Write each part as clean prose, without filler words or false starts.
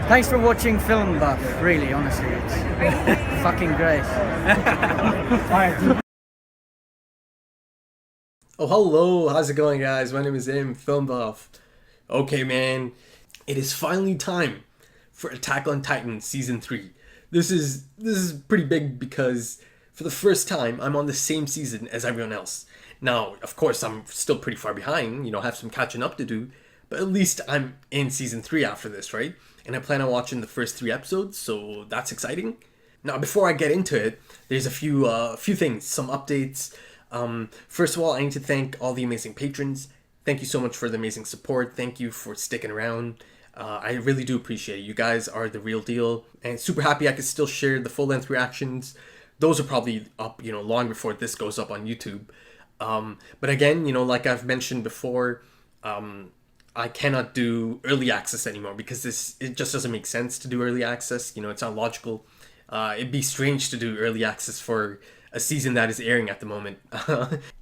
Thanks for watching Film Buff, really, honestly. It's fucking great. Oh, hello, how's it going, guys? My name is Im, Film Buff. Okay, man, it is finally time for Attack on Titan Season 3. This is pretty big because for the first time, I'm on the same season as everyone else. Now, of course, I'm still pretty far behind, have some catching up to do, but at least I'm in Season 3 after this, right? And I plan on watching the first 3 episodes, so that's exciting. Now, before I get into it, there's a few things, some updates. First of all, I need to thank all the amazing patrons. Thank you so much for the amazing support. Thank you for sticking around. I really do appreciate it. You guys are the real deal, and super happy I could still share the full-length reactions. Those are probably up, long before this goes up on YouTube. But again, like I've mentioned before, I cannot do early access anymore because it just doesn't make sense to do early access. It's not logical. It'd be strange to do early access for a season that is airing at the moment.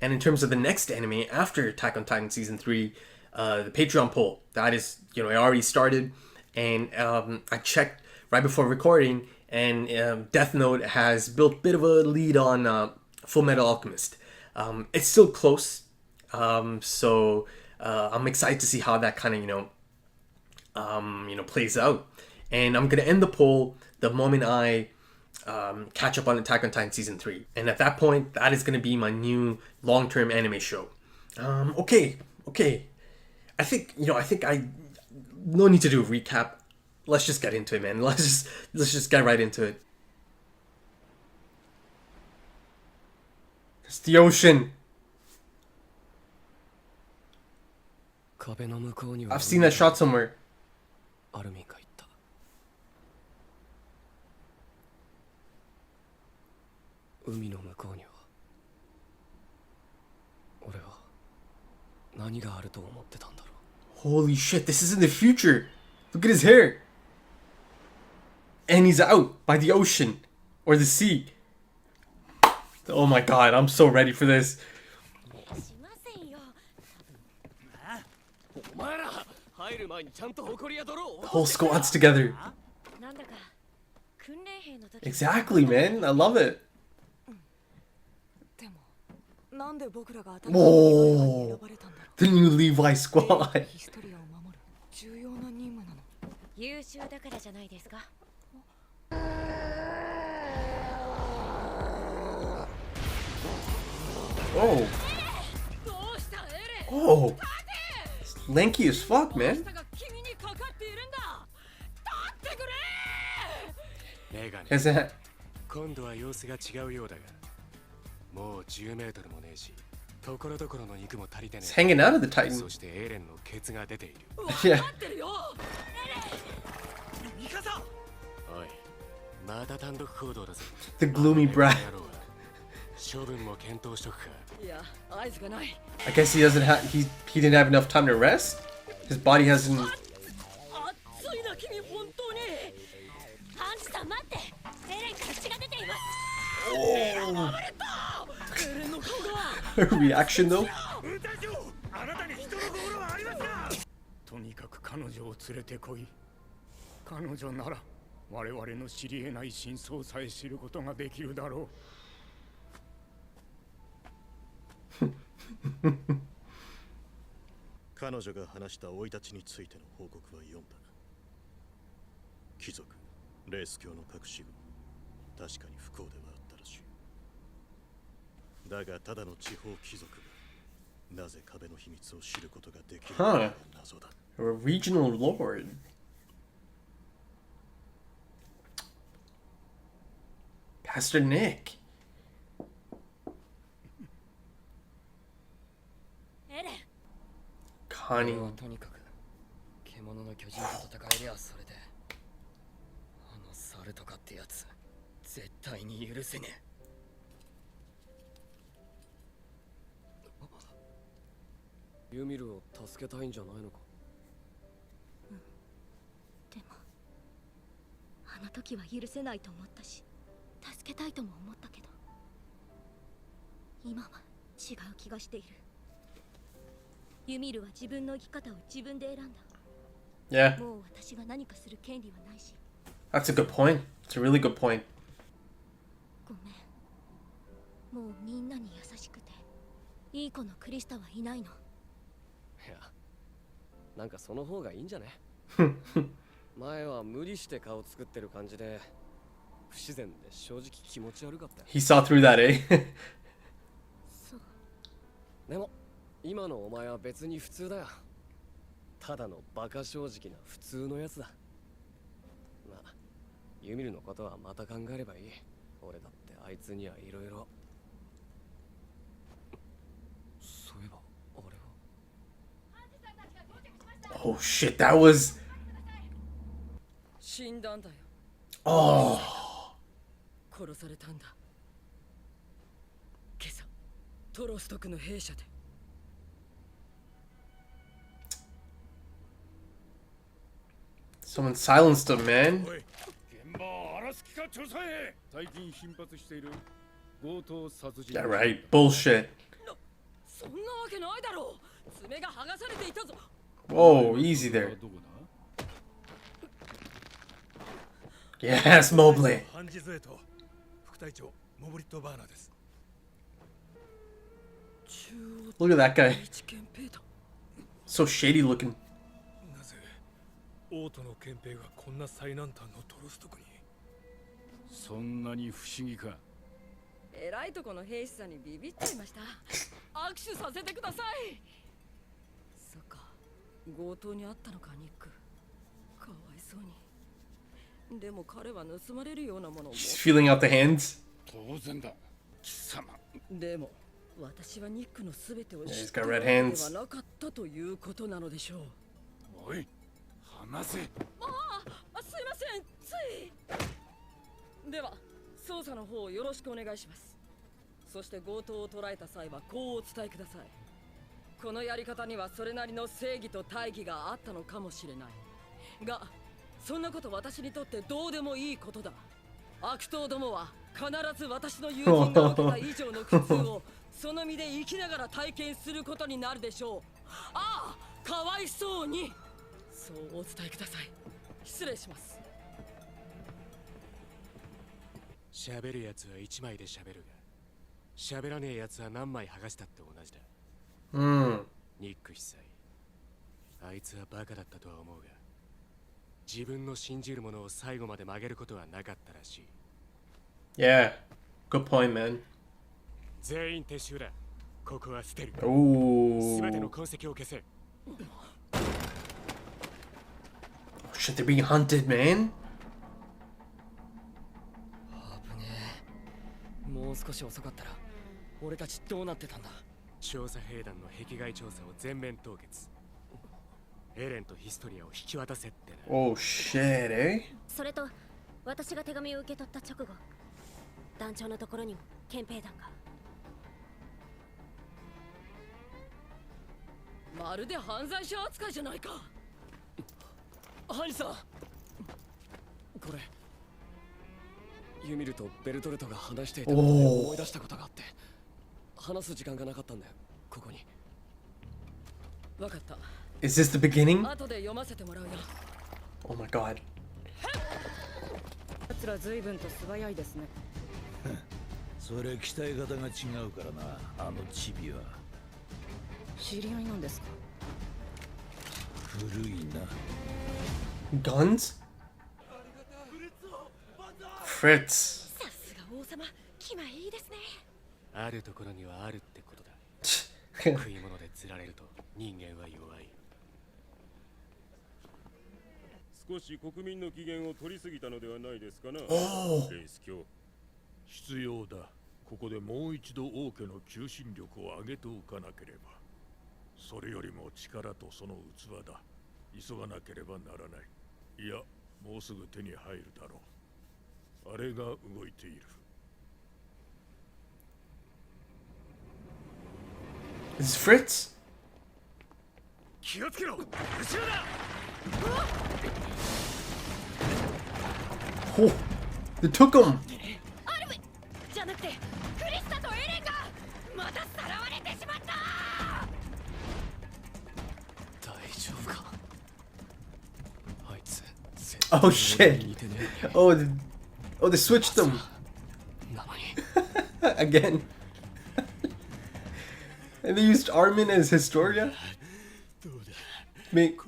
And in terms of the next anime after Attack on Titan Season 3, the Patreon poll, that is, it already started. And I checked right before recording, and Death Note has built a bit of a lead on Full Metal Alchemist. It's still close, so I'm excited to see how that kind of, plays out. And I'm going to end the poll the moment I catch up on Attack on Titan Season 3. And at that point, that is going to be my new long-term anime show. Okay. I think I no need to do a recap. Let's just get into it, man. Let's just get right into it. It's the ocean. I've seen that shot somewhere. 海の向こうには俺は何があると思ってたんだろう Holy shit, this is in the future. Look at his hair. And he's out by the ocean or the sea. Oh my god, I'm so ready for this. The whole squad's together. Exactly, man. I love it. Whoa. The new Levi squad. Oh. Oh. It's lanky as fuck, man. 今度は様子が違うようだがもう10メートルもねえしところどころの肉も足りてねえ It's hanging out of the Titan. そしてエレンのケツが出ている Yeah. おいまた単独行動だぞ The gloomy brat. 処分も検討しとくか I guess he didn't have enough time to rest. His body hasn't. Oh. Reaction though. とにかく彼女を連れてこい。彼女なら我々の知り得ない真相さえ知ることができるだろう。彼女が話した生い立ちについての報告は読んだ。貴族、レース教の隠し子、確かに不幸ではあったらしい。だがただの地方貴族がなぜ壁の秘密を知ることができるのか謎だ。A regional lord. Pastor Nick. Connie. とにかく獣の巨人と戦えりゃそれであのサルとかってやつ絶対に許せねえユミルを助けたいんじゃないのかでもあの時は許せないと思ったし助けたいとも思ったけど今は違う気がしているユミルは自分の生き方を自分で選んだ Yeah, もう私が何かする権利はないし。 that's a good point. It's a really good point. ごめん。もうみんなに優しくていい子のクリスタはいないの。いやなんかその方がいいんじゃね前は無理して顔作ってる感じで不自然で正直気持ち悪かったよ。 He saw through that, eh? そう。でも今のお前は別に普通だよ。ただのバカ正直な普通のやつだ。まあユミルのことはまた考えればいい。俺だってあいつにはいろいろ。そういえば俺は Oh shit, that was. 死んだんだよ。 Oh. 殺されたんだ。今朝トロストクの兵舎で。 Someone silenced him, man. おい、現場を荒らす気か調査へ。最近頻発している強盗殺人。 Yeah, right. Bullshit. そんなわけないだろう。爪が剥がされていたぞ。 Whoa, easy there. どこだ？ Yes, Mobley. ハンジズエと副隊長モブリット・バーナーです。 Look at that guy. 一憲兵だ。 So shady looking. なぜ王都の憲兵がこんな最南端のトロストクに？そんなに不思議か。偉いとこの兵士さんにビビっちゃいました。握手させてください。そっか、強盗にあったのかニック。かわいそうに。でも彼は盗まれるようなものを。 She's feeling out the hands. 当然だ。貴様。でも私はニックのすべてを知 He's ってい got る red わけ hands. ではなかったということなのでしょう。おい、話せ。すいません、つい。では捜査の方をよろしくお願いします。そして強盗を捕らえた際はこうお伝えください。このやり方にはそれなりの正義と大義があったのかもしれないが、そんなこと私にとってどうでもいいことだ。悪党どもは必ず私の友人が受けた以上の苦痛をその身で生きながら体験することになるでしょう。ああ、かわいそうに。そうお伝えください。失礼します。喋るやつは1枚で喋るが、喋らねえやつは何枚剥がしたって同じだ。 Hmm. ニック夫妻、あいつはバカだったとは思うが、自分の信じるものを最後まで曲げることはなかったらしい。 Yeah. Good point, man. 全員撤収だ。ここは捨てる。 Ooh. 全ての痕跡を消せ。 Oh, shit, they're being hunted, man. 危ねえ。もう少し遅かったら俺たちどうなってたんだ。調査兵団の壁外調査を全面凍結。エレンとヒストリアを引き渡せってな。 Oh, shit, eh? それと私が手紙を受け取った直後、団長のところにも憲兵団が。まるで犯罪者扱いじゃないか。ハニさん、これユミルとベルトルトが話していたことで思い出したことがあって、話す時間がなかったんだよ。ここに。わかった。 Is this the beginning? 後で読ませてもらうよ。 Oh my god. 奴ら随分と素早いですね。それ鍛え方が違うからな、あのチビは。知り合いなんですか？古いな。 Guns? Fritz. さすが王様、気前いいですね。あるところにはあるってことだ。食い物で釣られると人間は弱い。少し国民の機嫌を取りすぎたのではないですかな。Oh. レイス卿。必要だ。ここでもう一度王家の求心力を上げておかなければ。それよりも力とその器だ。急がなければならない。いや、もうすぐ手に入るだろう。あれが動いている。 Is this Fritz? 気をつけろ。後ろだ。 Oh, they took him. アルムじゃなくてクリスタとエレンがまたさらわれてしまった。大丈夫か。Oh shit. Oh, oh, they switched them. Again. And they used Armin as Historia? Make...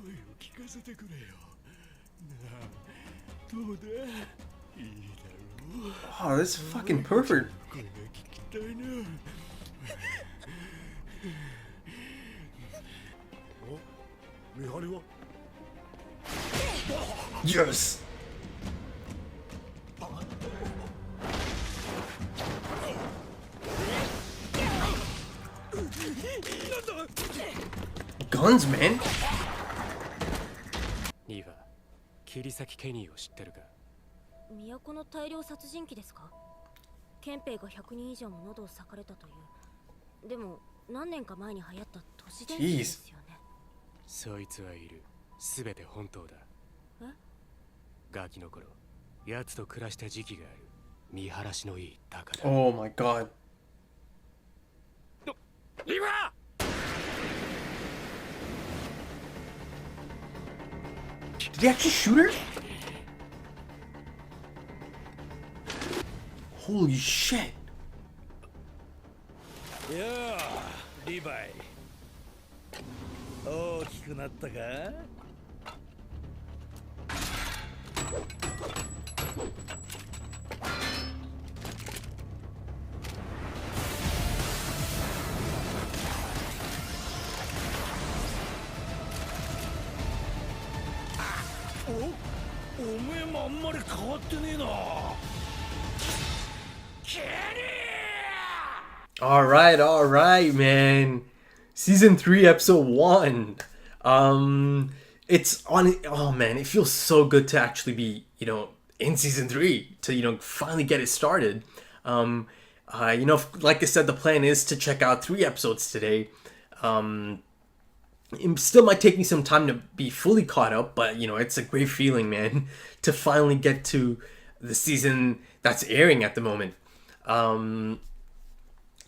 Oh, this is fucking pervert. Yes. Guns, man. ニーファ、切り裂きケニーを知ってるか？都の大量殺人鬼ですか？憲兵が100人以上も喉を裂かれたという。でも何年か前に流行った都市伝説ですよね。そいつはいる。すべて本当だ。え？ガキの頃、奴と暮らした時期がある。見晴らしのいい鷹だ。Oh my god. ニーファ！ Did he actually shoot her? Holy shit. いやあ、リヴァイ。大きくなったか？おめえもあんまり変わってねえな。All right, man. Season 3, episode 1. It's on. Oh man, it feels so good to actually be, in season 3 to, finally get it started. Like I said, the plan is to check out 3 episodes today. It still might take me some time to be fully caught up, but it's a great feeling, man, to finally get to the season that's airing at the moment.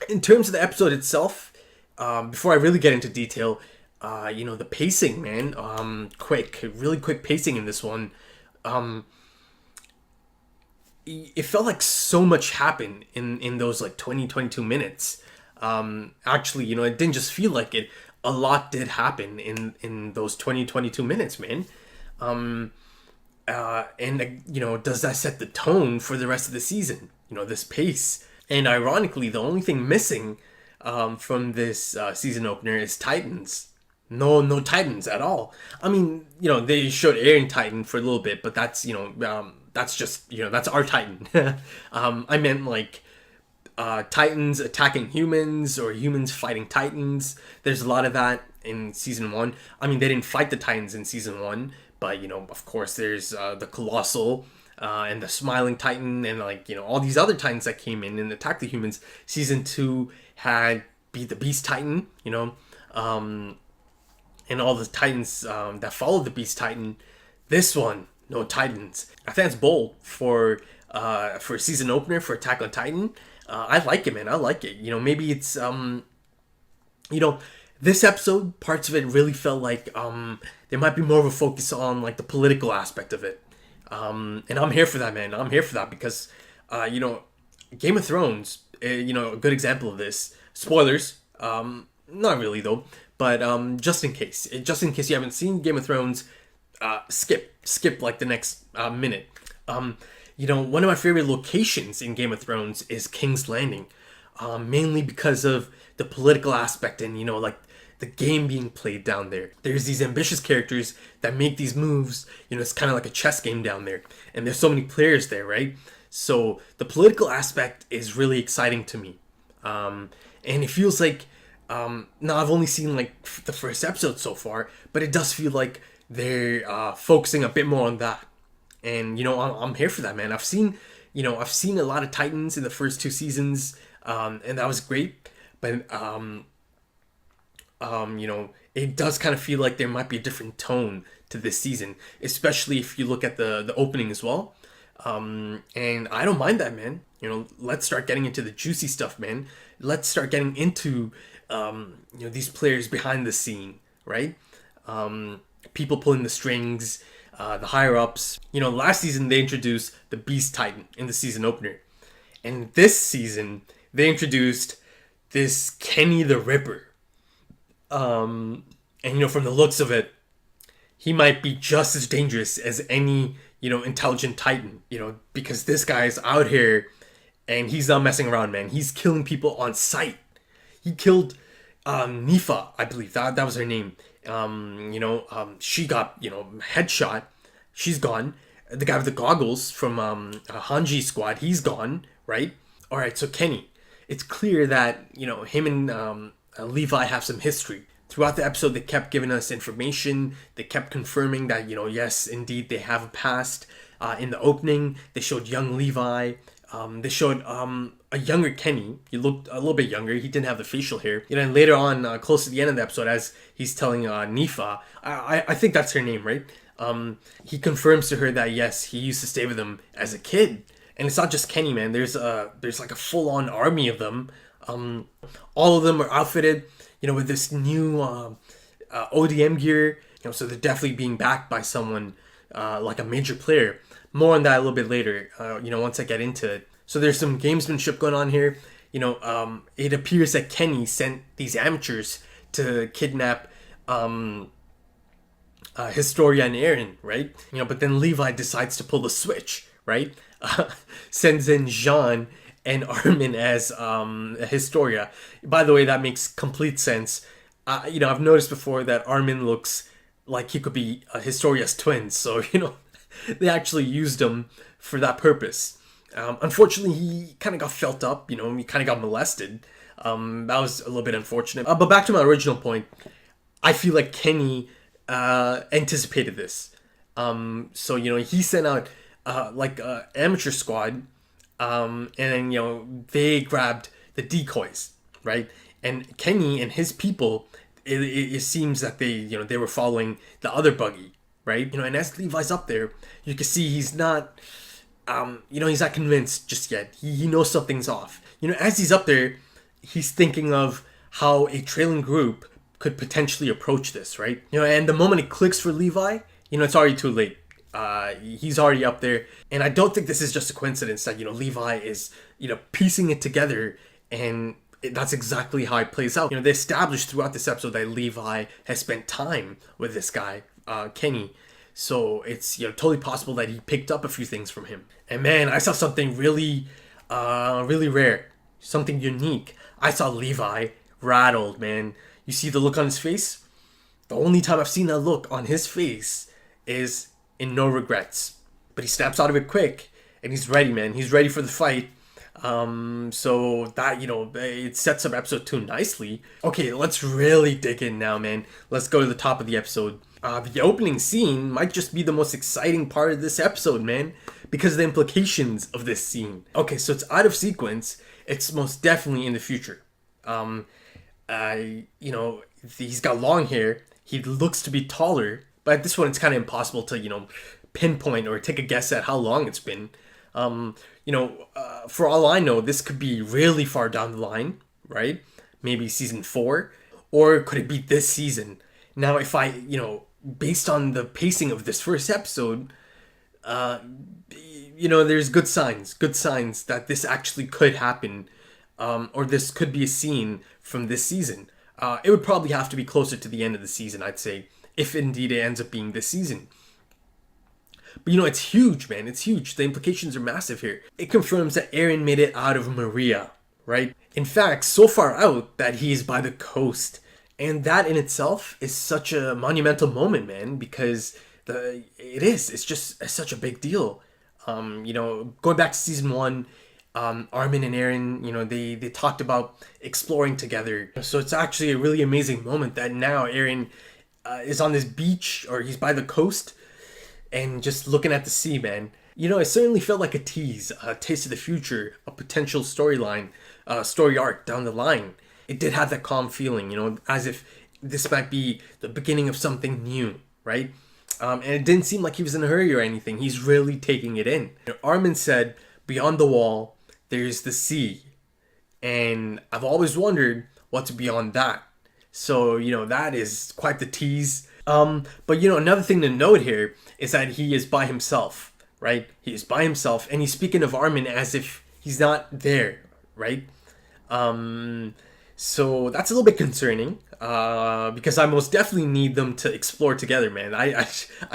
In terms of the episode itself, before I really get into detail, the pacing, man, really quick pacing in this one. It felt like so much happened in those like 22 minutes. Actually, it didn't just feel like it. A lot did happen in those 22 minutes, man. Does that set the tone for the rest of the season? This pace. And ironically, the only thing missing from this season opener is Titans. No Titans at all. I mean, they showed Eren Titan for a little bit, but that's, that's just, that's our Titan. I meant like Titans attacking humans or humans fighting Titans. There's a lot of that in season 1. I mean, they didn't fight the Titans in season 1, but, of course, there's the Colossal and the Smiling Titan and, all these other Titans that came in and attacked the humans. Season 2 had the Beast Titan, and all the Titans that followed the Beast Titan. This one, no Titans. I think that's bold for season opener for Attack on Titan. I like it, man. I like it. Maybe it's this episode, parts of it really felt like there might be more of a focus on like the political aspect of it. And I'm here for that, man. I'm here for that because Game of Thrones, a good example of this. Spoilers, not really though, but just in case you haven't seen Game of Thrones, skip like the next minute. One of my favorite locations in Game of Thrones is King's Landing, mainly because of the political aspect and, like the game being played down there. There's these ambitious characters that make these moves, it's kind of like a chess game down there. And there's so many players there, right? So the political aspect is really exciting to me. And it feels like, now I've only seen like the first episode so far, but it does feel like they're focusing a bit more on that. And I'm here for that, man. I've seen a lot of Titans in the first 2 seasons, and that was great. But it does kind of feel like there might be a different tone to this season, especially if you look at the opening as well. And I don't mind that, man. Let's start getting into the juicy stuff, man. Let's start getting into these players behind the scene, right? People pulling the strings. the higher ups. You know, last season they introduced the Beast Titan in the season opener, and this season they introduced this Kenny the Ripper. And you know, from the looks of it, he might be just as dangerous as any, you know, intelligent Titan. You know, because this guy's out here and he's not messing around, man. He's killing people on sight. He killed Nifa, I believe that was her name. She got, you know, headshot. She's gone. The guy with the goggles from Hanji squad, he's gone, right? All right, so Kenny, it's clear that, you know, him and Levi have some history. Throughout the episode, they kept giving us information. They kept confirming that, you know, yes, indeed, they have a past. In the opening, they showed young Levi. They showed a younger Kenny. He looked a little bit younger. He didn't have the facial hair. You know, and later on, close to the end of the episode, as he's telling Nifa, I think that's her name, right? He confirms to her that, yes, he used to stay with him as a kid. And it's not just Kenny, man. There's like a full-on army of them. All of them are outfitted, you know, with this new ODM gear. You know, so they're definitely being backed by someone like a major player. More on that a little bit later, you know, once I get into it. So there's some gamesmanship going on here. You know, it appears that Kenny sent these amateurs to kidnap Historia and Eren, right? You know, but then Levi decides to pull the switch, right? Sends in Jean and Armin as Historia. By the way, that makes complete sense. You know, I've noticed before that Armin looks like he could be Historia's twin. So, you know, they actually used him for that purpose. Unfortunately, he kind of got felt up, you know, he kind of got molested. That was a little bit unfortunate. But back to my original point, I feel like Kenny anticipated this. So, you know, he sent out like an amateur squad, and then, you know, they grabbed the decoys, right? And Kenny and his people, it seems that they were following the other buggy, right? You know, and as Levi's up there, you can see he's not, he's not convinced just yet. He knows something's off. You know, as he's up there, he's thinking of how a trailing group could potentially approach this, right? You know, and the moment it clicks for Levi, you know, it's already too late. He's already up there. And I don't think this is just a coincidence that, you know, Levi is, you know, piecing it together, and that's exactly how it plays out. You know, they established throughout this episode that Levi has spent time with this guy, Kenny. So it's, you know, totally possible that he picked up a few things from him. And man, I saw something really rare, something unique. I saw Levi rattled, man. You see the look on his face? The only time I've seen that look on his face is in No Regrets. But he snaps out of it quick, and he's ready, man. He's ready for the fight. So that, you know, it sets up episode 2 nicely. Okay, let's really dig in now, man. Let's go to the top of the episode. The opening scene might just be the most exciting part of this episode, man, because of the implications of this scene. Okay, so it's out of sequence. It's most definitely in the future. You know, he's got long hair. He looks to be taller, but at this one, it's kind of impossible to, you know, pinpoint or take a guess at how long it's been. For all I know, this could be really far down the line, right? Maybe season 4, or could it be this season? Now, if I, you know, based on the pacing of this first episode, you know, there's good signs that this actually could happen, or this could be a scene from this season. It would probably have to be closer to the end of the season, I'd say, if indeed it ends up being this season. But, you know, it's huge, man. It's huge. The implications are massive here. It confirms that Eren made it out of Maria, right? In fact, so far out that he is by the coast. And that in itself is such a monumental moment, man, because it's just such a big deal. You know, going back to season 1, Armin and Eren, you know, they talked about exploring together. So it's actually a really amazing moment that now Eren is on this beach, or he's by the coast, and just looking at the sea, man. You know, it certainly felt like a tease, a taste of the future, a potential storyline, story arc down the line. It did have that calm feeling, you know, as if this might be the beginning of something new, right? And it didn't seem like he was in a hurry or anything. He's really taking it in. You know, Armin said, beyond the wall, there's the sea. And I've always wondered what's beyond that. So, you know, that is quite the tease. But you know, another thing to note here is that he is by himself, right? He is by himself, and he's speaking of Armin as if he's not there, right? So that's a little bit concerning, because I most definitely need them to explore together, man. I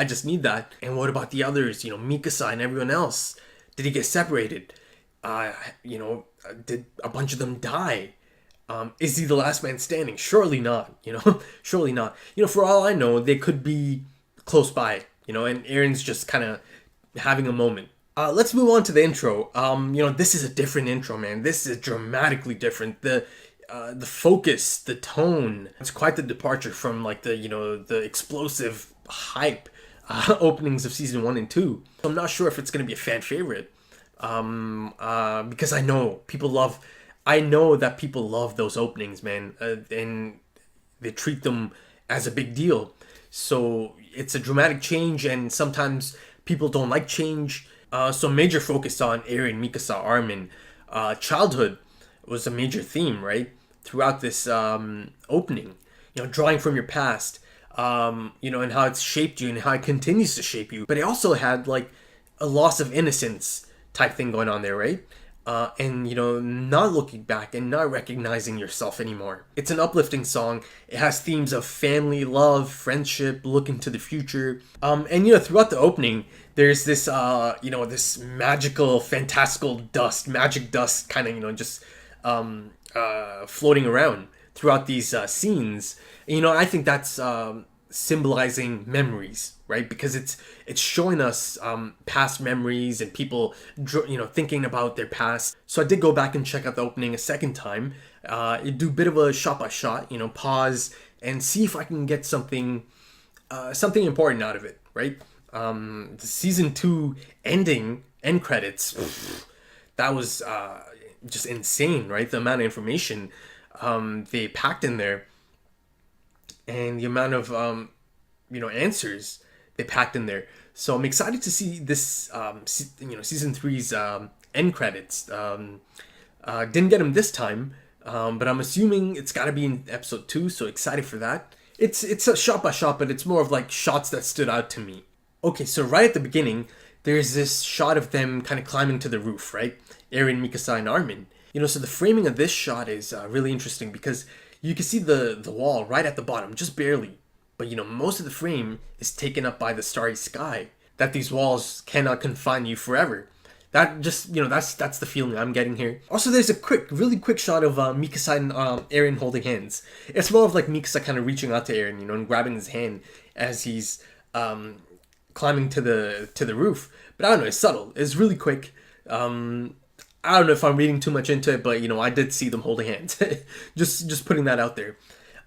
just need that. And what about the others? You know, Mikasa and everyone else. Did he get separated? You know, did a bunch of them die? Is he the last man standing? Surely not, you know, surely not. You know, for all I know, they could be close by, you know, and Eren's just kind of having a moment. Let's move on to the intro. You know, this is a different intro, man. This is dramatically different. The focus, the tone, it's quite the departure from like the, you know, the explosive hype openings of season 1 and 2. I'm not sure if it's going to be a fan favorite, because I know that people love those openings, man, and they treat them as a big deal. So it's a dramatic change, and sometimes people don't like change. So major focus on Eren, Mikasa, Armin. Childhood was a major theme, right? Throughout this opening, you know, drawing from your past, you know, and how it's shaped you and how it continues to shape you. But it also had like a loss of innocence type thing going on there, right? And, you know, not looking back and not recognizing yourself anymore. It's an uplifting song. It has themes of family, love, friendship, looking to the future. And, you know, throughout the opening, there's this, you know, this magical, fantastical dust, magic dust kind of, you know, just floating around throughout these scenes. And, you know, I think that's symbolizing memories, right? Because it's showing us past memories and people, you know, thinking about their past. So I did go back and check out the opening a second time. Do a bit of a shot by shot, you know, pause and see if I can get something important out of it, right? The season 2 end credits, that was just insane, right? The amount of information they packed in there, and the amount of you know, answers they packed in there. So I'm excited to see this you know, season 3's end credits. Didn't get them this time, but I'm assuming it's got to be in episode 2, so excited for that. It's a shot by shot, but it's more of like shots that stood out to me. Okay, so right at the beginning, there's this shot of them kind of climbing to the roof, right? Eren, Mikasa, and Armin. You know, so the framing of this shot is really interesting because you can see the wall right at the bottom, just barely. But, you know, most of the frame is taken up by the starry sky. That these walls cannot confine you forever. That just, you know, that's the feeling I'm getting here. Also, there's a really quick shot of Mikasa and Eren holding hands. It's more of like Mikasa kind of reaching out to Eren, you know, and grabbing his hand as he's climbing to the roof. But I don't know, it's subtle. It's really quick. I don't know if I'm reading too much into it, but, you know, I did see them holding hands. just putting that out there.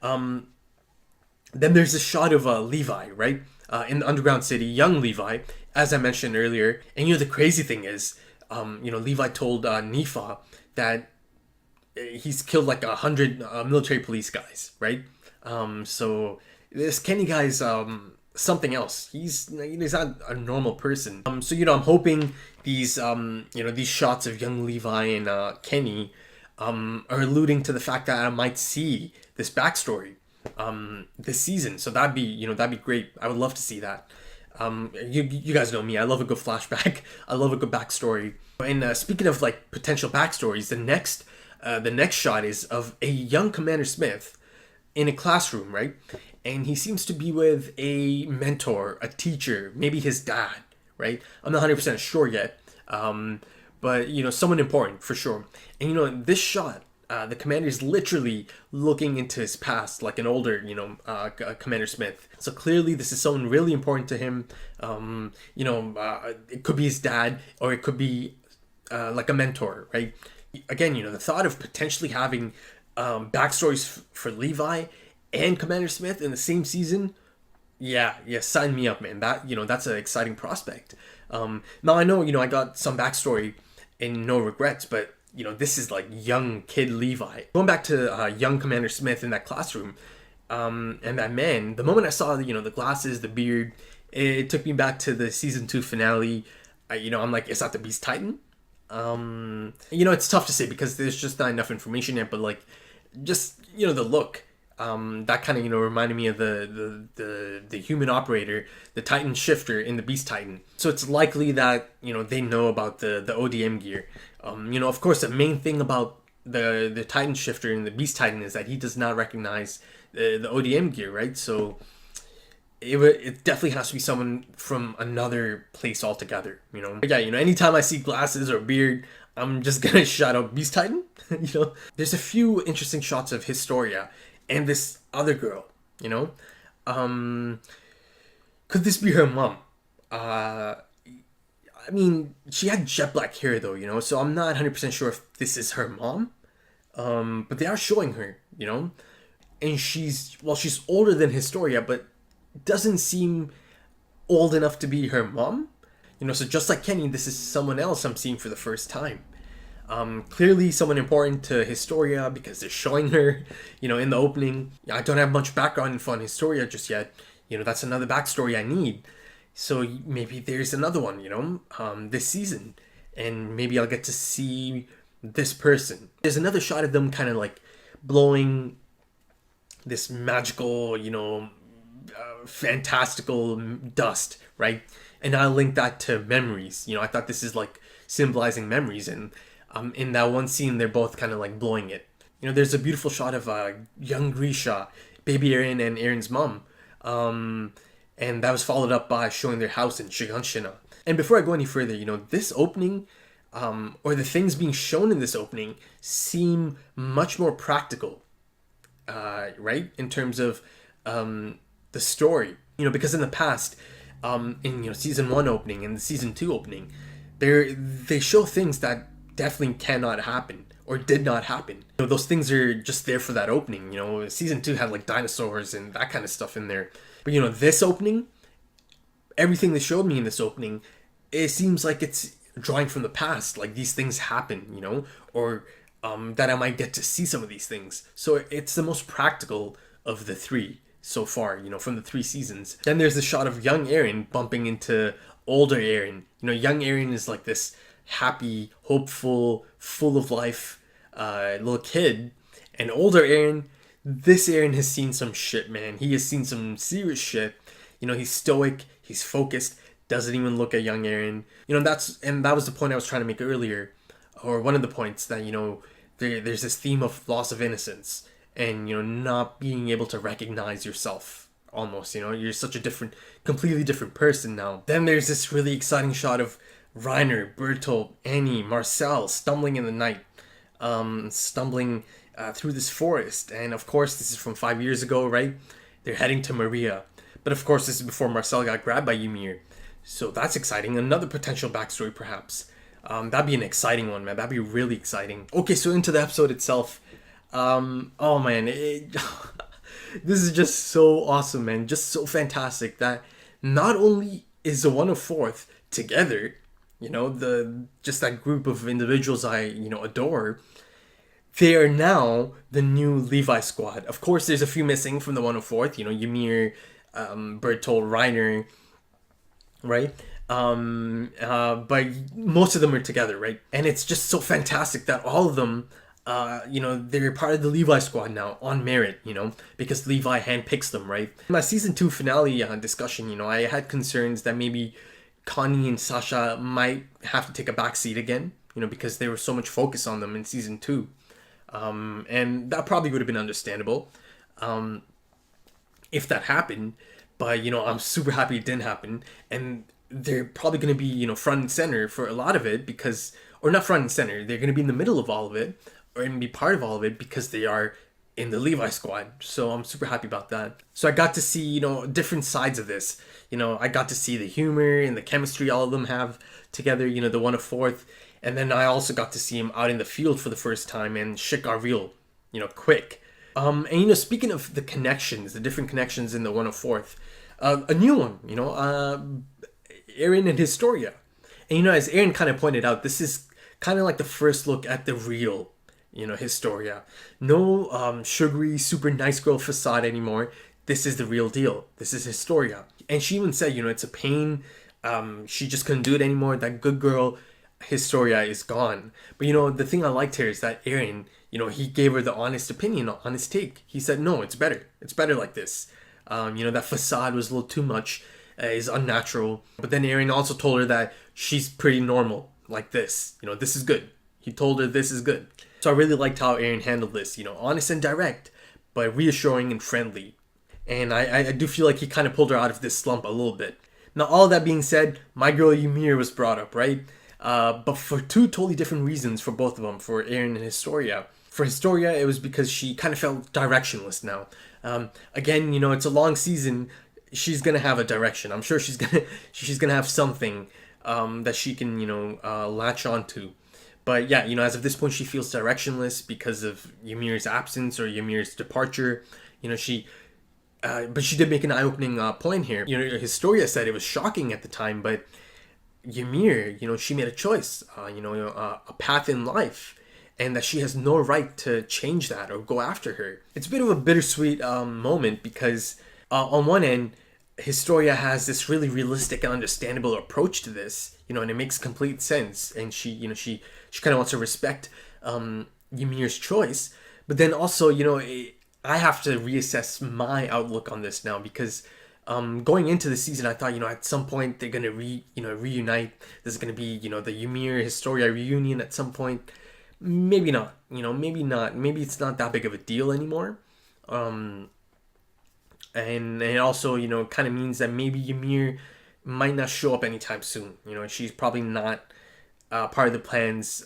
Then there's a shot of Levi, right? In the underground city, young Levi, as I mentioned earlier. And, you know, the crazy thing is, you know, Levi told Nifa that he's killed like 100 military police guys, right? So this Kenny guy's something else. He's not a normal person. So, you know, I'm hoping these, you know, these shots of young Levi and Kenny are alluding to the fact that I might see this backstory this season. So that'd be great. I would love to see that. You guys know me. I love a good flashback. I love a good backstory. And speaking of like potential backstories, the next shot is of a young Commander Smith in a classroom, right? And he seems to be with a mentor, a teacher, maybe his dad, right? I'm not 100% sure yet. But, you know, someone important for sure. And, you know, this shot, the commander is literally looking into his past like an older, you know, Commander Smith. So clearly this is someone really important to him. You know, it could be his dad, or it could be like a mentor, right? Again, you know, the thought of potentially having backstories for Levi and Commander Smith in the same season, yeah, sign me up, man. That, you know, that's an exciting prospect. Now I know, you know, I got some backstory in No Regrets, but, you know, this is like young kid Levi. Going back to young Commander Smith in that classroom, and that man, the moment I saw, you know, the glasses, the beard, it took me back to the season 2 finale. You know, I'm like, is that the Beast Titan? You know, it's tough to say because there's just not enough information yet, but like, just, you know, the look, that kind of, you know, reminded me of the human operator, the Titan shifter in the Beast Titan. So it's likely that, you know, they know about the ODM gear. You know, of course, the main thing about the Titan shifter in the Beast Titan is that he does not recognize the ODM gear, right? So it definitely has to be someone from another place altogether, you know? But yeah, you know, anytime I see glasses or beard, I'm just gonna shout out Beast Titan, you know? There's a few interesting shots of Historia and this other girl, you know? Could this be her mom? I mean, she had jet black hair though, you know? So I'm not 100% sure if this is her mom. But they are showing her, you know? And she's older than Historia, but doesn't seem old enough to be her mom. You know, so just like Kenny, this is someone else I'm seeing for the first time. Clearly someone important to Historia because they're showing her, you know, in the opening. I don't have much background info on Historia just yet. You know, that's another backstory I need. So maybe there's another one, you know, this season. And maybe I'll get to see this person. There's another shot of them kind of like blowing this magical, you know, fantastical dust, right? And I link that to memories. You know, I thought this is like symbolizing memories, and in that one scene they're both kind of like blowing it. You know, there's a beautiful shot of young Grisha, baby Eren, and Eren's mom, and that was followed up by showing their house in Shiganshina. And before I go any further, you know, this opening or the things being shown in this opening seem much more practical, right, in terms of the story, you know, because in the past, in, you know, season 1 opening and the season 2 opening, they show things that definitely cannot happen or did not happen. You know, those things are just there for that opening. You know, season 2 had like dinosaurs and that kind of stuff in there, but you know, this opening, everything they showed me in this opening, it seems like it's drawing from the past, like these things happen, you know, or that I might get to see some of these things. So it's the most practical of the three so far, you know, from the 3 seasons. Then there's the shot of young Eren bumping into older Eren. You know, young Eren is like this happy, hopeful, full of life little kid. And older Eren, this Eren has seen some shit, man. He has seen some serious shit. You know, he's stoic, he's focused, doesn't even look at young Eren. You know, that was the point I was trying to make earlier, or one of the points, that, you know, there's this theme of loss of innocence. And, you know, not being able to recognize yourself, almost, you know, you're such a completely different person now. Then there's this really exciting shot of Reiner, Bertolt, Annie, Marcel stumbling in the night, stumbling through this forest. And of course, this is from 5 years ago, right? They're heading to Maria. But of course, this is before Marcel got grabbed by Ymir. So that's exciting. Another potential backstory, perhaps. That'd be an exciting one, man. That'd be really exciting. Okay, so into the episode itself. Oh man, this is just so awesome, man. Just so fantastic that not only is the 104th together, you know, just that group of individuals I, you know, adore, they are now the new Levi squad. Of course, there's a few missing from the 104th, you know, Ymir, Bertolt, Reiner, right? But most of them are together, right? And it's just so fantastic that all of them, you know, they're part of the Levi squad now on merit, you know, because Levi handpicks them, right? In my season 2 finale discussion, you know, I had concerns that maybe Connie and Sasha might have to take a backseat again, you know, because there was so much focus on them in season 2. And that probably would have been understandable if that happened. But, you know, I'm super happy it didn't happen. And they're probably going to be, you know, front and center for a lot of it because, or not front and center, they're going to be in the middle of all of it, or be part of all of it because they are in the Levi squad. So I'm super happy about that. So I got to see, you know, different sides of this. You know, I got to see the humor and the chemistry all of them have together, you know, the 104th. And then I also got to see him out in the field for the first time, and shit got real, you know, quick. And, you know, speaking of the connections, the different connections in the 104th, a new one, you know, Eren and Historia. And, you know, as Eren kind of pointed out, this is kind of like the first look at the real, you know, Historia. No sugary, super nice girl facade anymore. This is the real deal. This is Historia. And she even said, you know, it's a pain. She just couldn't do it anymore. That good girl Historia is gone. But, you know, the thing I liked here is that Eren, he gave her the honest opinion, honest take. He said, no, it's better. It's better like this. That facade was a little too much, is unnatural. But then Eren also told her that she's pretty normal like this. This is good. He told her this is good. So I really liked how Eren handled this, honest and direct, but reassuring and friendly. And I do feel like he kind of pulled her out of this slump a little bit. Now, all that being said, my girl Ymir was brought up, right? But for two totally different reasons for both of them, for Eren and Historia. For Historia, it was because she kind of felt directionless now. Again, it's a long season. She's gonna have a direction. I'm sure she's gonna have something that she can latch onto. But yeah, as of this point, she feels directionless because of Ymir's absence or Ymir's departure. But she did make an eye-opening point here. Historia said it was shocking at the time, but Ymir, she made a choice, a path in life, and that she has no right to change that or go after her. It's a bit of a bittersweet moment because on one end, Historia has this really realistic and understandable approach to this, and it makes complete sense, and she kind of wants to respect Ymir's choice, but then also, I have to reassess my outlook on this now because going into the season, I thought, at some point they're gonna reunite. There's gonna be, the Ymir Historia reunion at some point. Maybe not. Maybe not. Maybe it's not that big of a deal anymore. And it also, kind of means that maybe Ymir might not show up anytime soon. She's probably not part of the plans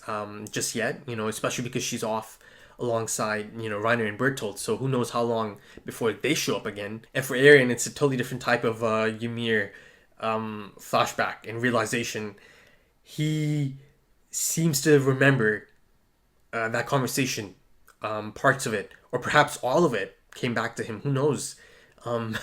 just yet. Especially because she's off alongside Reiner and Bertolt, so who knows how long before they show up again. And for Eren, it's a totally different type of Ymir flashback and realization. He seems to remember that conversation, parts of it, or perhaps all of it came back to him, who knows. And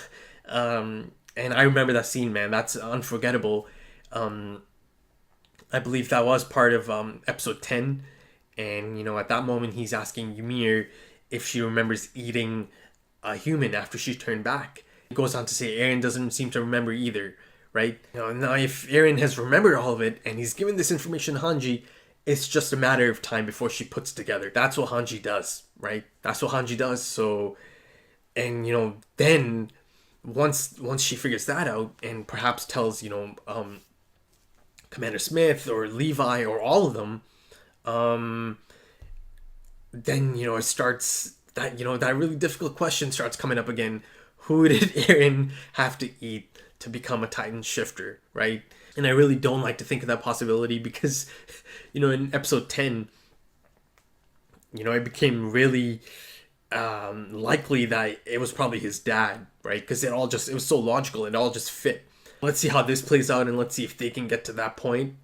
I remember that scene, man. That's unforgettable. I believe that was part of episode 10. And, at that moment, he's asking Ymir if she remembers eating a human after she turned back. He goes on to say Eren doesn't seem to remember either, right? Now, if Eren has remembered all of it and he's given this information to Hanji, it's just a matter of time before she puts together. That's what Hanji does, right? That's what Hanji does. So, and, then once she figures that out and perhaps tells, Commander Smith or Levi or all of them, then it starts that that really difficult question starts coming up again. Who did Eren have to eat to become a Titan shifter, right? And I really don't like to think of that possibility because in episode 10 it became really likely that it was probably his dad, right? Because it was so logical, it all just fit. Let's see how this plays out and let's see if they can get to that point.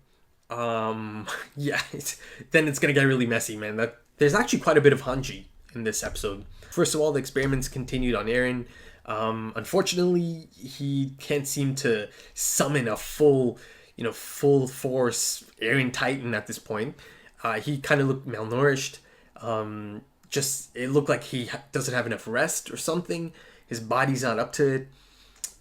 Then it's gonna get really messy, man. There's actually quite a bit of Hanji in this episode. First of all, the experiments continued on Eren. Unfortunately, he can't seem to summon a full force Eren Titan at this point. He kind of looked malnourished. It looked like he doesn't have enough rest or something. His body's not up to it.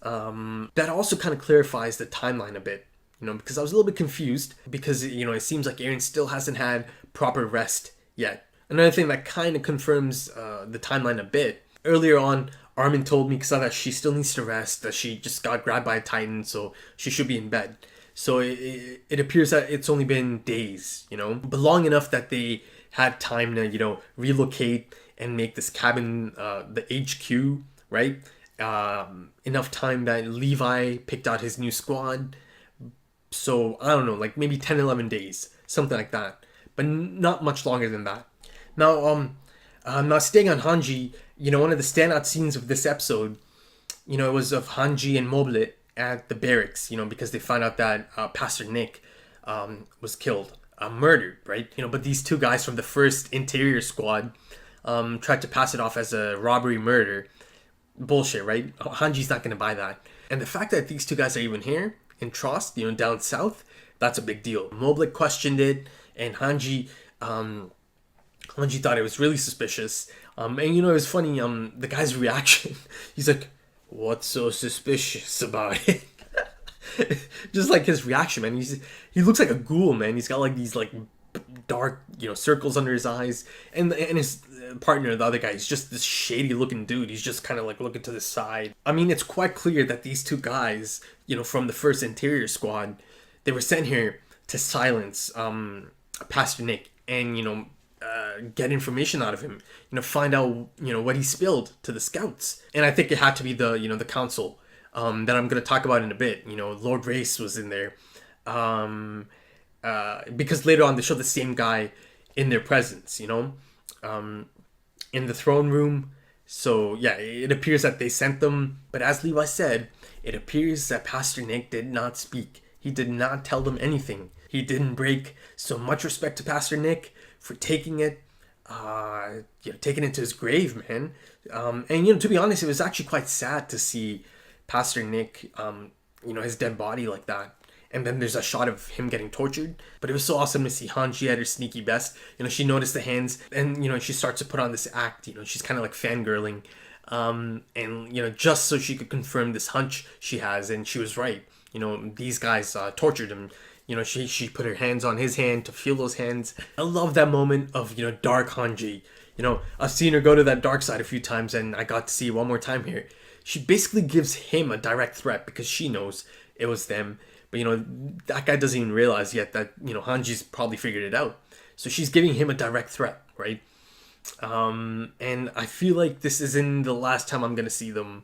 That also kind of clarifies the timeline a bit. Because I was a little bit confused because, it seems like Eren still hasn't had proper rest yet. Another thing that kind of confirms the timeline a bit. Earlier on, Armin told Mikasa that she still needs to rest, that she just got grabbed by a Titan, so she should be in bed. So it appears that it's only been days, but long enough that they had time to, relocate and make this cabin the HQ, right? Enough time that Levi picked out his new squad. So, I don't know, like maybe 10, 11 days, something like that. But not much longer than that. Now, now staying on Hanji, one of the standout scenes of this episode, it was of Hanji and Moblit at the barracks, because they found out that Pastor Nick was killed, murdered, right? But these two guys from the first interior squad tried to pass it off as a robbery murder. Bullshit, right? Hanji's not going to buy that. And the fact that these two guys are even here, in Trost, down south, that's a big deal. Moblit questioned it, and Hanji thought it was really suspicious. And it was funny, the guy's reaction. He's like, "What's so suspicious about it?" Just like his reaction, man. He looks like a ghoul, man. He's got like these like dark, circles under his eyes, and his partner, the other guy, is just this shady looking dude. He's just kind of like looking to the side. I mean, it's quite clear that these two guys, from the first Interior Squad, they were sent here to silence Pastor Nick and get information out of him, find out what he spilled to the scouts. And I think it had to be the the council that I'm going to talk about in a bit. Lord Race was in there, because later on they show the same guy in their presence, in the throne room. So yeah, it appears that they sent them, but as Levi said, it appears that Pastor Nick did not speak. He did not tell them anything. He didn't break so much respect to Pastor Nick for taking it, taking it to his grave, man. And to be honest, it was actually quite sad to see Pastor Nick, his dead body like that. And then there's a shot of him getting tortured. But it was so awesome to see Hanji at her sneaky best. She noticed the hands, and she starts to put on this act. She's kind of like fangirling, and just so she could confirm this hunch she has, and she was right. These guys tortured him. She put her hands on his hand to feel those hands. I love that moment of, dark Hanji. I've seen her go to that dark side a few times, and I got to see it one more time here. She basically gives him a direct threat because she knows it was them. But, that guy doesn't even realize yet that, Hanji's probably figured it out. So she's giving him a direct threat, right? And I feel like this isn't the last time I'm going to see them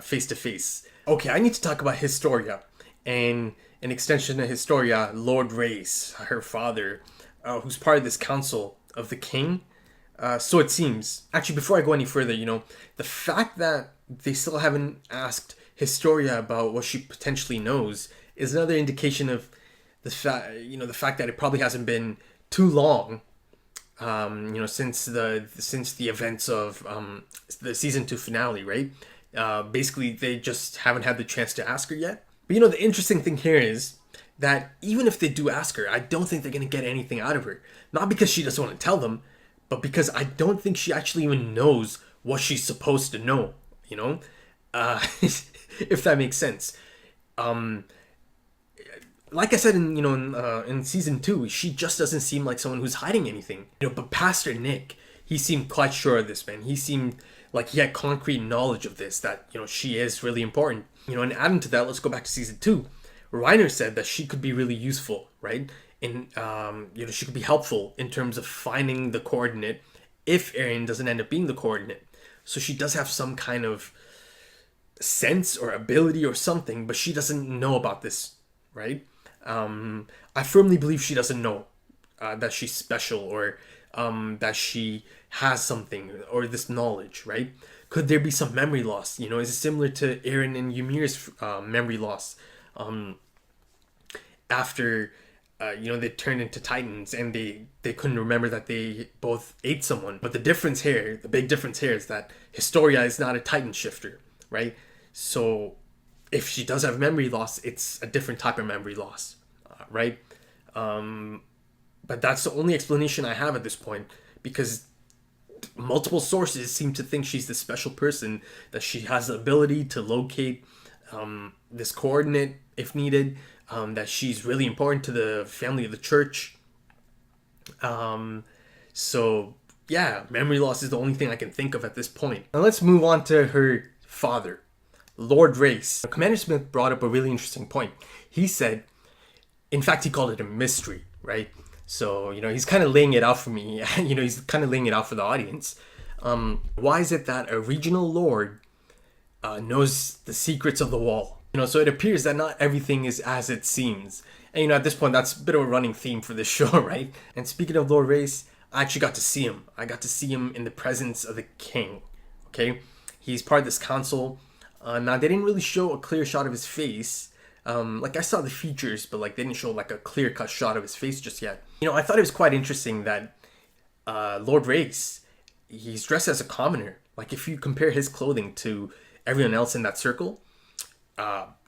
face to face. Okay, I need to talk about Historia. And an extension of Historia, Lord Race, her father, who's part of this council of the king. So it seems. Actually, before I go any further, the fact that they still haven't asked Historia about what she potentially knows is another indication of the fact that it probably hasn't been too long, since the events of the season 2 finale, right? Basically, they just haven't had the chance to ask her yet. But the interesting thing here is that even if they do ask her, I don't think they're going to get anything out of her. Not because she doesn't want to tell them, but because I don't think she actually even knows what she's supposed to know, if that makes sense. Like I said in season 2, she just doesn't seem like someone who's hiding anything. But Pastor Nick, he seemed quite sure of this, man. He seemed like he had concrete knowledge of this, that, she is really important. And adding to that, let's go back to season 2. Reiner said that she could be really useful, right? And, she could be helpful in terms of finding the coordinate if Eren doesn't end up being the coordinate. So she does have some kind of sense or ability or something, but she doesn't know about this, right? I firmly believe she doesn't know that she's special, or that she has something or this knowledge, right? Could there be some memory loss? Is it similar to Eren and Ymir's memory loss after they turned into Titans and they couldn't remember that they both ate someone? But the big difference here is that Historia is not a Titan shifter, right? So if she does have memory loss, it's a different type of memory loss, right? But that's the only explanation I have at this point, because multiple sources seem to think she's this special person, that she has the ability to locate this coordinate if needed, that she's really important to the family of the church. So yeah, memory loss is the only thing I can think of at this point. Now let's move on to her father, Lord Race. Commander Smith brought up a really interesting point. He said, in fact, he called it a mystery, right? So, he's kind of laying it out for me. He's kind of laying it out for the audience. Why is it that a regional lord knows the secrets of the wall? So it appears that not everything is as it seems. And, at this point, that's a bit of a running theme for this show, right? And speaking of Lord Race, I actually got to see him. I got to see him in the presence of the king, okay? He's part of this council. Now, they didn't really show a clear shot of his face. I saw the features, but they didn't show a clear-cut shot of his face just yet. I thought it was quite interesting that Lord Race, he's dressed as a commoner. If you compare his clothing to everyone else in that circle,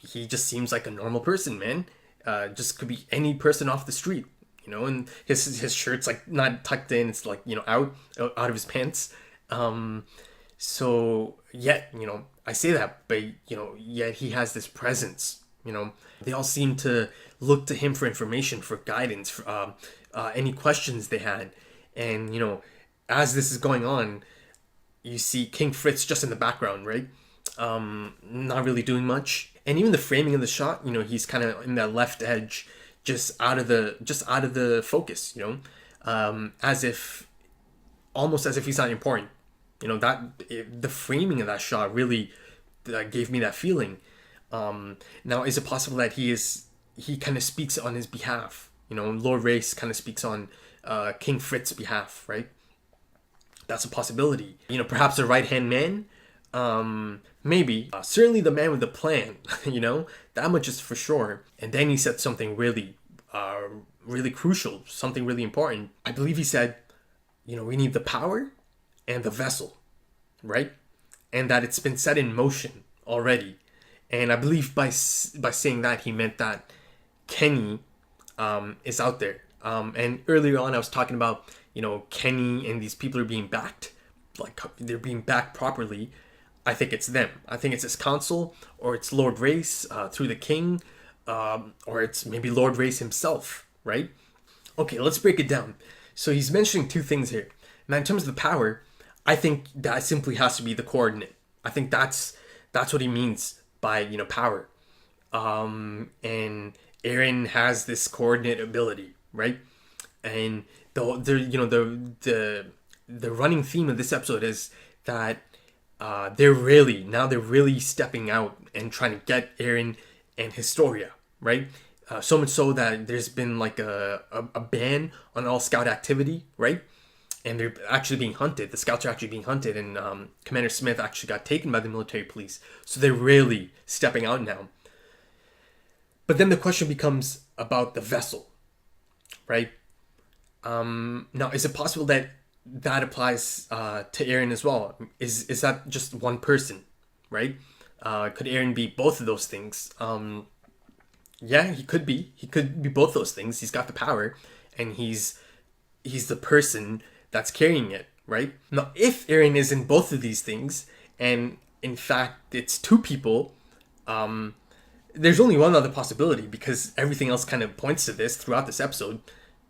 he just seems like a normal person, man. Just could be any person off the street, and his shirt's not tucked in, it's out of his pants. So yet, I say that, but yet he has this presence. They all seem to looked to him for information, for guidance, for any questions they had. And, you know, as this is going on, you see King Fritz just in the background, right? Not really doing much. And even the framing of the shot, you know, he's kind of in that left edge, just out of the focus, you know, almost as if he's not important. You know, the framing of that shot really gave me that feeling. Now, is it possible that he kind of speaks on his behalf? You know, Lord Race kind of speaks on King Fritz's behalf, right? That's a possibility. You know, perhaps a right-hand man. Maybe. Certainly the man with the plan, you know? That much is for sure. And then he said something really crucial, something really important. I believe he said, you know, we need the power and the vessel, right? And that it's been set in motion already. And I believe by saying that, he meant that Kenny is out there. And earlier on, I was talking about, you know, Kenny and these people are being backed. Like, they're being backed properly. I think it's them. I think it's his council, or it's Lord Race through the king, or it's maybe Lord Race himself, right? Okay, let's break it down. So he's mentioning two things here. Now, in terms of the power, I think that simply has to be the coordinate. I think that's what he means by, you know, power. And Eren has this coordinate ability, right? And the running theme of this episode is that they're really stepping out and trying to get Eren and Historia, right? So much so that there's been like a ban on all scout activity, right? And they're actually being hunted. The scouts are actually being hunted, and Commander Smith actually got taken by the military police. So they're really stepping out now. But then the question becomes about the vessel, right? Now, is it possible that applies to Eren as well? Is that just one person, right? Could Eren be both of those things? Yeah, he could be. He could be both those things. He's got the power, and he's the person that's carrying it, right? Now, if Eren is in both of these things, and in fact it's two people, there's only one other possibility, because everything else kind of points to this throughout this episode.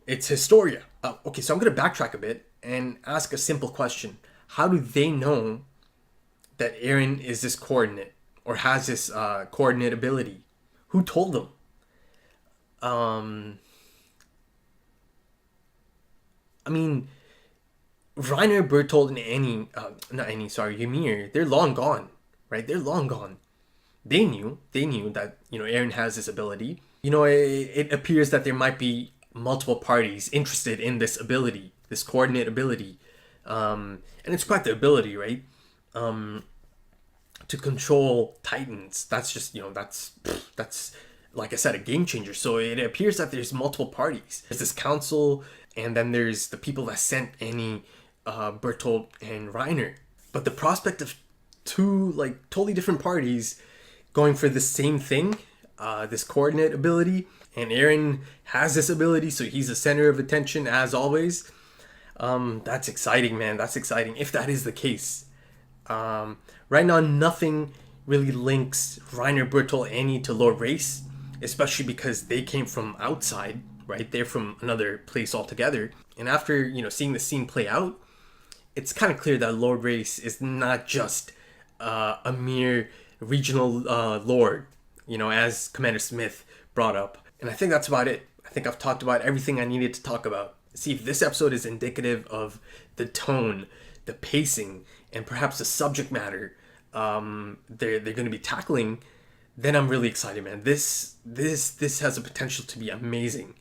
It's Historia. Okay, so I'm going to backtrack a bit and ask a simple question. How do they know that Eren is this coordinate, or has this coordinate ability? Who told them? I mean, Reiner, Bertolt, and Ymir, they're long gone, right? They're long gone. They knew that, you know, Eren has this ability. You know, it appears that there might be multiple parties interested in this ability, this coordinate ability. And it's quite the ability, right? To control Titans. That's just, you know, that's like I said, a game changer. So it appears that there's multiple parties. There's this council, and then there's the people that sent Annie, Bertolt, and Reiner. But the prospect of two, like, totally different parties going for the same thing, this coordinate ability, and Eren has this ability, so he's the center of attention as always. That's exciting, man. That's exciting, if that is the case. Right now, nothing really links Reiner, Bertolt, Annie to Lord Race, especially because they came from outside, right? They're from another place altogether. And after, you know, seeing the scene play out, it's kind of clear that Lord Race is not just a mere regional lord, you know, as Commander Smith brought up. And I think that's about it. I think I've talked about everything I needed to talk about. See, if this episode is indicative of the tone, the pacing, and perhaps the subject matter they're going to be tackling, then I'm really excited, man. This has the potential to be amazing,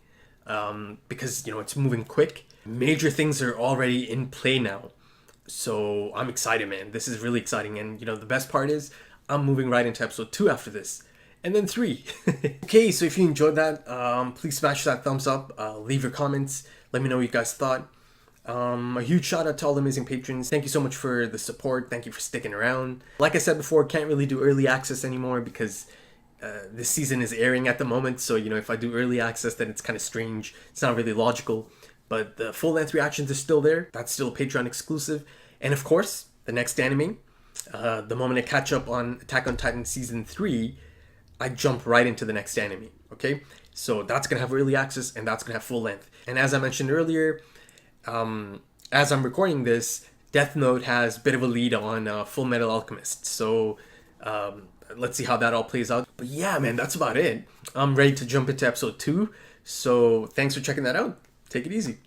because, you know, it's moving quick. Major things are already in play now, so I'm excited, man. This is really exciting, and, you know, the best part is I'm moving right into episode 2 after this, and then 3. Okay, so if you enjoyed that, please smash that thumbs up, leave your comments, let me know what you guys thought. A huge shout out to all the amazing patrons. Thank you so much for the support. Thank you for sticking around. Like I said before, can't really do early access anymore because this season is airing at the moment. So, you know, if I do early access, then it's kind of strange. It's not really logical. But the full length reactions are still there. That's still Patreon exclusive. And of course, the next anime, the moment I catch up on Attack on Titan Season 3, I jump right into the next anime. Okay? So that's gonna have early access, and that's gonna have full length. And as I mentioned earlier, as I'm recording this, Death Note has a bit of a lead on Full Metal Alchemist. So let's see how that all plays out. But yeah, man, that's about it. I'm ready to jump into episode 2. So thanks for checking that out. Take it easy.